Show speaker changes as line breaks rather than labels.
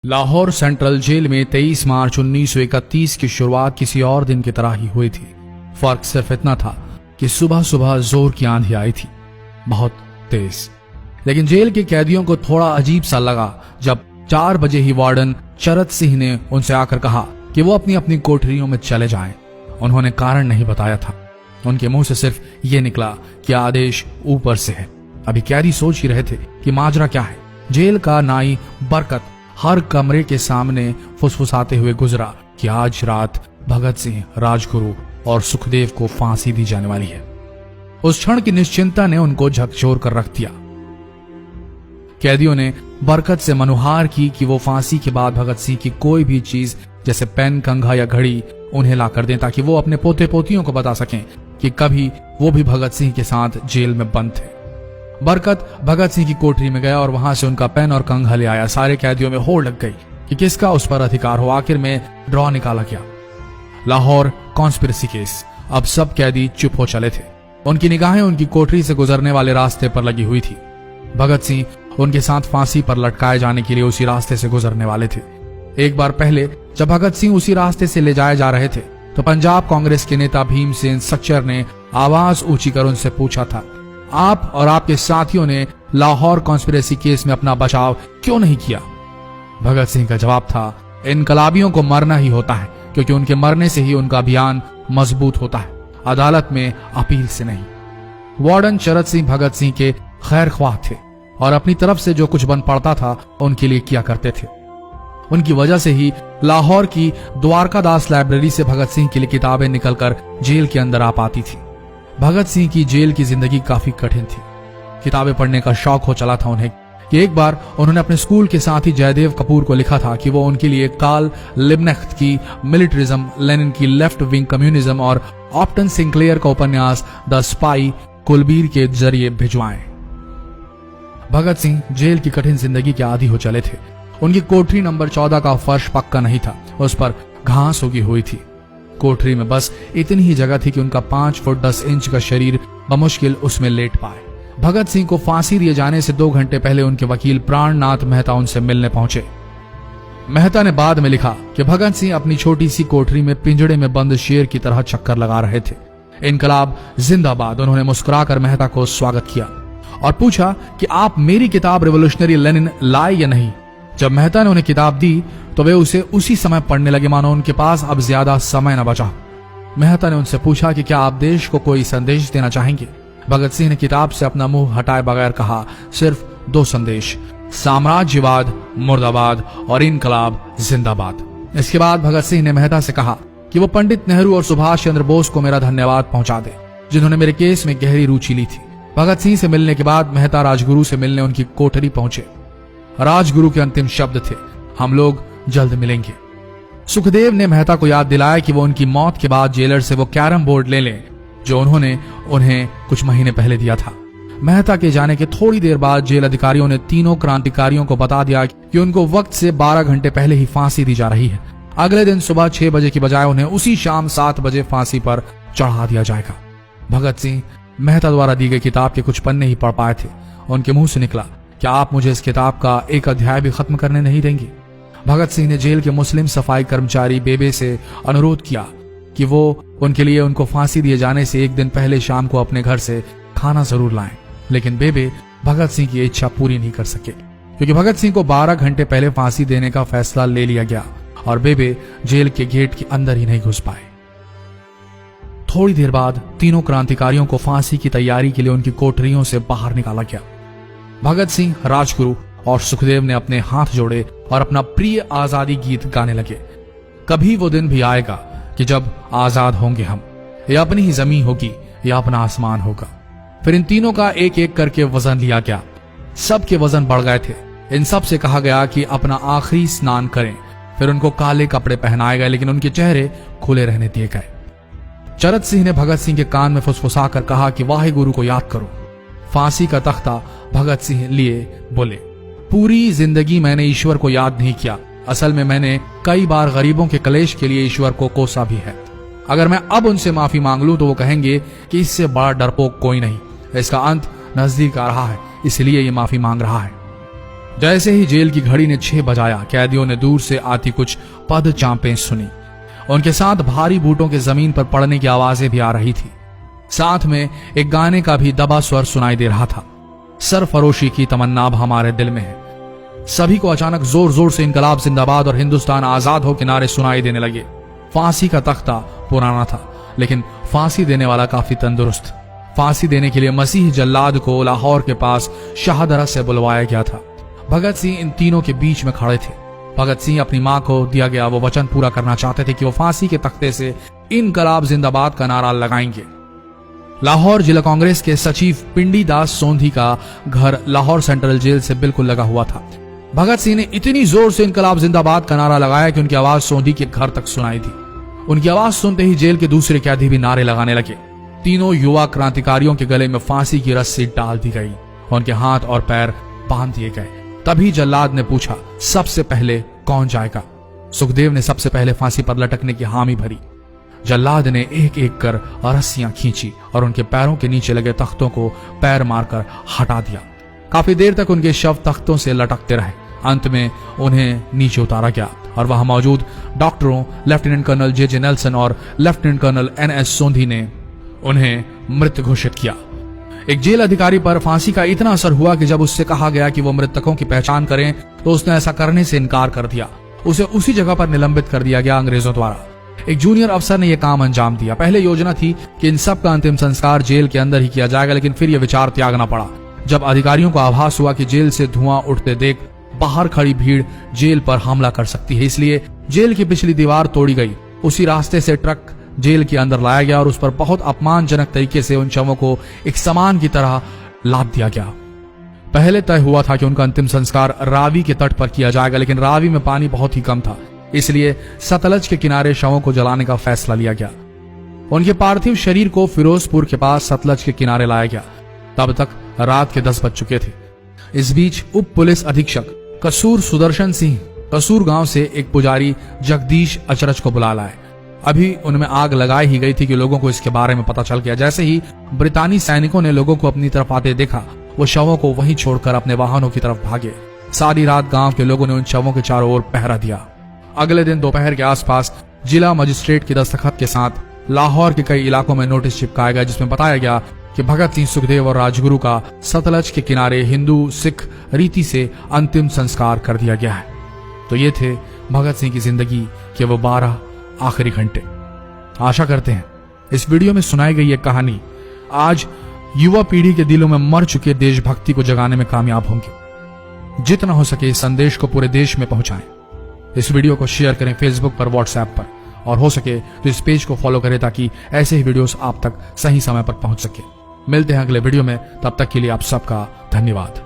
Lahore central jail में 23 मार्च 1931 की शुरुआत किसी और दिन की तरह ही हुई थी। फर्क सिर्फ इतना था कि सुबह सुबह जोर की आंधी आई थी, बहुत तेज। लेकिन जेल के कैदियों को थोड़ा अजीब सा लगा जब 4 बजे ही वार्डन चरत सिंह ने उनसे आकर कहा कि वो अपनी अपनी कोठरियों में चले जाएं। उन्होंने कारण नहीं बताया था। उनके मुंह से सिर्फ ये निकला कि आदेश ऊपर से है। अभी कैदी सोच ही रहे थे कि माजरा क्या है। जेल का नाई बरकत हर कमरे के सामने फुसफुसाते हुए गुजरा कि आज रात भगत सिंह, राजगुरु और सुखदेव को फांसी दी जाने वाली है। उस क्षण की निश्चिंता ने उनको झकझोर कर रख दिया। कैदियों ने बरकत से मनुहार की कि वो फांसी के बाद भगत सिंह की कोई भी चीज जैसे पेन, कंघा या घड़ी उन्हें ला कर दें ताकि वो अपने पोते पोतियों को बता सकें कि कभी वो भी भगत सिंह के साथ जेल में बंद थे। बरकत भगत सिंह की कोठरी में गया और वहां से उनका पेन और कंघा ले आया। सारे कैदियों में होड़ लग गई कि किसका उस पर अधिकार हो। आखिर में ड्रॉ निकाला गया, लाहौर कॉन्स्पिरेसी केस। अब सब कैदी चुप हो चले थे। उनकी निगाहें उनकी कोठरी से गुजरने वाले रास्ते पर लगी हुई थी। भगत सिंह उनके साथ फांसी पर लटकाए जाने के लिए उसी रास्ते से गुजरने वाले थे। एक बार पहले जब भगत सिंह उसी रास्ते से ले जाए जा रहे थे तो पंजाब कांग्रेस के नेता भीमसेन सच्चर ने आवाज ऊंची कर उनसे पूछा था, आप और आपके साथियों ने लाहौर कॉन्स्पिरेसी केस में अपना बचाव क्यों नहीं किया? भगत सिंह का जवाब था, इनकलाबियों को मरना ही होता है क्योंकि उनके मरने से ही उनका अभियान मजबूत होता है, अदालत में अपील से नहीं। वार्डन चरत सिंह भगत सिंह के खैर ख्वाह थे और अपनी तरफ से जो कुछ बन पड़ता था उनके लिए किया करते थे। उनकी वजह से ही लाहौर की द्वारकादास लाइब्रेरी से भगत सिंह के लिए किताबें निकलकर जेल के अंदर आ पाती थी। भगत सिंह की जेल की जिंदगी काफी कठिन थी। किताबें पढ़ने का शौक हो चला था उन्हें कि एक बार उन्होंने अपने स्कूल के साथी जयदेव कपूर को लिखा था कि वो उनके लिए कार्ल लिब्नेख्त की मिलिट्रिज्म, लेनिन की लेफ्ट विंग कम्युनिज्म और ऑप्टन सिंक्लेयर का उपन्यास द स्पाई कुलबीर के जरिए भिजवाएं। भगत सिंह जेल की कठिन जिंदगी के आदी हो चले थे। उनकी कोठरी नंबर 14 का फर्श पक्का नहीं था, उस पर घास उगी हुई थी। कोठरी में बस इतनी ही जगह थी कि उनका 5 फुट 10 इंच का शरीर बमुश्किल उसमें लेट पाए। भगत सिंह को फांसी दिए जाने से 2 घंटे पहले उनके वकील प्राणनाथ मेहता उनसे मिलने पहुंचे। मेहता ने बाद में लिखा कि भगत सिंह अपनी छोटी सी कोठरी में पिंजड़े में बंद शेर की तरह चक्कर लगा रहे थे। इनकलाब जिंदाबाद। उन्होंने मुस्कुराकर मेहता को स्वागत किया और पूछा कि आप मेरी किताब रिवोल्यूशनरी लेनिन लाए या नहीं। जब मेहता ने उन्हें किताब दी तो वे उसे उसी समय पढ़ने लगे मानो उनके पास अब ज्यादा समय न बचा। मेहता ने उनसे पूछा कि क्या आप देश को कोई संदेश देना चाहेंगे। भगत सिंह ने किताब से अपना मुंह हटाए बगैर कहा, सिर्फ 2 संदेश, साम्राज्यवाद मुर्दाबाद और इनकलाब जिंदाबाद। इसके बाद भगत सिंह ने मेहता से कहा कि वो पंडित नेहरू और सुभाष चंद्र बोस को मेरा धन्यवाद पहुंचा दे जिन्होंने मेरे केस में गहरी रुचि ली थी। भगत सिंह से मिलने के बाद मेहता राजगुरु से मिलने उनकी कोठरी पहुंचे। राजगुरु के अंतिम शब्द थे, हम लोग जल्द मिलेंगे। सुखदेव ने मेहता को याद दिलाया कि वो उनकी मौत के बाद जेलर से वो कैरम बोर्ड ले लें जो उन्होंने उन्हें कुछ महीने पहले दिया था। मेहता के जाने के थोड़ी देर बाद जेल अधिकारियों ने तीनों क्रांतिकारियों को बता दिया कि उनको वक्त से 12 घंटे पहले ही फांसी दी जा रही है। अगले दिन सुबह 6 बजे की बजाय उन्हें उसी शाम 7 बजे फांसी पर चढ़ा दिया जाएगा। भगत सिंह मेहता द्वारा दी गई किताब के कुछ पन्ने ही पढ़ पाए थे। उनके मुंह से निकला, क्या आप मुझे इस किताब का एक अध्याय भी खत्म करने नहीं देंगे? भगत सिंह ने जेल के मुस्लिम सफाई कर्मचारी बेबे से अनुरोध किया कि वो उनके लिए उनको फांसी दिए जाने से 1 दिन पहले शाम को अपने घर से खाना जरूर लाएं। लेकिन बेबे भगत सिंह की इच्छा पूरी नहीं कर सके क्योंकि भगत सिंह को 12 घंटे पहले फांसी देने का फैसला ले लिया गया और बेबे जेल के गेट के अंदर ही नहीं घुस पाए। थोड़ी देर बाद तीनों क्रांतिकारियों को फांसी की तैयारी के लिए उनकी कोठरियों से बाहर निकाला गया। भगत सिंह, राजगुरु और सुखदेव ने अपने हाथ जोड़े और अपना प्रिय आजादी गीत गाने लगे। कभी वो दिन भी आएगा कि जब आजाद होंगे हम, या अपनी ही जमीन होगी या अपना आसमान होगा। फिर इन तीनों का एक एक करके वजन लिया गया। सबके वजन बढ़ गए थे। इन सब से कहा गया कि अपना आखिरी स्नान करें। फिर उनको काले कपड़े पहनाए गए लेकिन उनके चेहरे खुले रहने दिए गए। चरत सिंह ने भगत सिंह के कान में फुसफुसा कर कहा कि वाहे गुरु को याद करो। फांसी का तख्ता भगत सिंह लिए बोले, पूरी जिंदगी मैंने ईश्वर को याद नहीं किया। असल में मैंने कई बार गरीबों के कलेश के लिए ईश्वर को कोसा भी है। अगर मैं अब उनसे माफी मांग लूं तो वो कहेंगे कि इससे बड़ा डरपोक कोई नहीं। इसका अंत नजदीक आ रहा है, इसलिए ये माफी मांग रहा है। जैसे ही जेल की घड़ी ने 6 बजाया, कैदियों ने दूर से आती कुछ पद चांपें सुनी। उनके साथ भारी बूटों के जमीन पर पड़ने की आवाजें भी आ रही थी। साथ में एक गाने का भी दबा स्वर सुनाई दे रहा था, सरफरोशी की तमन्ना अब हमारे दिल में है। सभी को अचानक जोर जोर से इनकलाब जिंदाबाद और हिंदुस्तान आजाद हो के नारे सुनाई देने लगे। फांसी का तख्ता पुराना था, लेकिन फांसी देने वाला काफी तंदुरुस्त। फांसी देने के लिए मसीह जल्लाद को लाहौर के पास शाहदरा से बुलवाया गया था। भगत सिंह इन तीनों के बीच में खड़े थे। भगत सिंह अपनी मां को दिया गया वो वचन पूरा करना चाहते थे कि वो फांसी के तख्ते से इनकलाब जिंदाबाद का नारा लगाएंगे। लाहौर जिला कांग्रेस के सचिव पिंडी दास सोंधी का घर लाहौर सेंट्रल जेल से बिल्कुल लगा हुआ था। भगत सिंह ने इतनी जोर से इनकलाब जिंदाबाद का नारा लगाया कि उनकी आवाज सोंधी के घर तक सुनाई दी। उनकी आवाज सुनते ही जेल के दूसरे कैदी भी नारे लगाने लगे। तीनों युवा क्रांतिकारियों के गले में फांसी की रस्सी डाल दी गई, उनके हाथ और पैर बांध दिए गए। तभी जल्लाद ने पूछा, सबसे पहले कौन जाएगा? सुखदेव ने सबसे पहले फांसी पर लटकने की हामी भरी। जल्लाद ने एक एक कर रस्सियां खींची और उनके पैरों के नीचे लगे तख्तों को पैर मारकर हटा दिया। काफी देर तक उनके शव तख्तों से लटकते रहे। अंत में उन्हें नीचे उतारा गया और वहां मौजूद डॉक्टरों लेफ्टिनेंट कर्नल जे नेल्सन और लेफ्टिनेंट कर्नल NS सोंधी ने उन्हें मृत घोषित किया। एक जेल अधिकारी पर फांसी का इतना असर हुआ कि जब उससे कहा गया कि वो मृतकों की पहचान करें तो उसने ऐसा करने से इनकार कर दिया। उसे उसी जगह पर निलंबित कर दिया गया अंग्रेजों द्वारा। एक जूनियर अफसर ने यह काम अंजाम दिया। पहले योजना थी कि इन सब का अंतिम संस्कार जेल के अंदर ही किया जाएगा, लेकिन फिर यह विचार त्यागना पड़ा जब अधिकारियों को आभास हुआ कि जेल से धुआं उठते देख बाहर खड़ी भीड़ जेल पर हमला कर सकती है। इसलिए जेल की पिछली दीवार तोड़ी गई। उसी रास्ते से ट्रक जेल के अंदर लाया गया और उस पर बहुत अपमानजनक तरीके से उन शवों को एक सामान की तरह लाद दिया गया। पहले तय हुआ था कि उनका अंतिम संस्कार रावी के तट पर किया जाएगा, लेकिन रावी में पानी बहुत ही कम था, इसलिए सतलज के किनारे शवों को जलाने का फैसला लिया गया। उनके पार्थिव शरीर को फिरोजपुर के पास सतलज के किनारे लाया गया। तब तक रात के 10 बज चुके थे। इस बीच उप पुलिस अधीक्षक कसूर सुदर्शन सिंह कसूर गांव से एक पुजारी जगदीश अचरज को बुला लाए। अभी उनमें आग लगाई ही गई थी कि लोगों को इसके बारे में पता चल गया। जैसे ही ब्रितानी सैनिकों ने लोगों को अपनी तरफ आते देखा, वो शवों को वहीं छोड़कर अपने वाहनों की तरफ भागे। सारी रात गांव के लोगों ने उन शवों के चारों ओर पहरा दिया। अगले दिन दोपहर के आसपास जिला मजिस्ट्रेट की दस्तखत के साथ लाहौर के कई इलाकों में नोटिस चिपकाया गया, जिसमें बताया गया कि भगत सिंह, सुखदेव और राजगुरु का सतलज के किनारे हिंदू सिख रीति से अंतिम संस्कार कर दिया गया है। तो ये थे भगत सिंह की जिंदगी के वो 12 आखिरी घंटे। आशा करते हैं इस वीडियो में सुनाई गई ये कहानी आज युवा पीढ़ी के दिलों में मर चुके देशभक्ति को जगाने में कामयाब होंगे। जितना हो सके इस संदेश को पूरे देश में पहुंचाएं। इस वीडियो को शेयर करें फेसबुक पर, व्हाट्सएप पर, और हो सके तो इस पेज को फॉलो करें ताकि ऐसे ही वीडियोस आप तक सही समय पर पहुंच सके। मिलते हैं अगले वीडियो में, तब तक के लिए आप सबका धन्यवाद।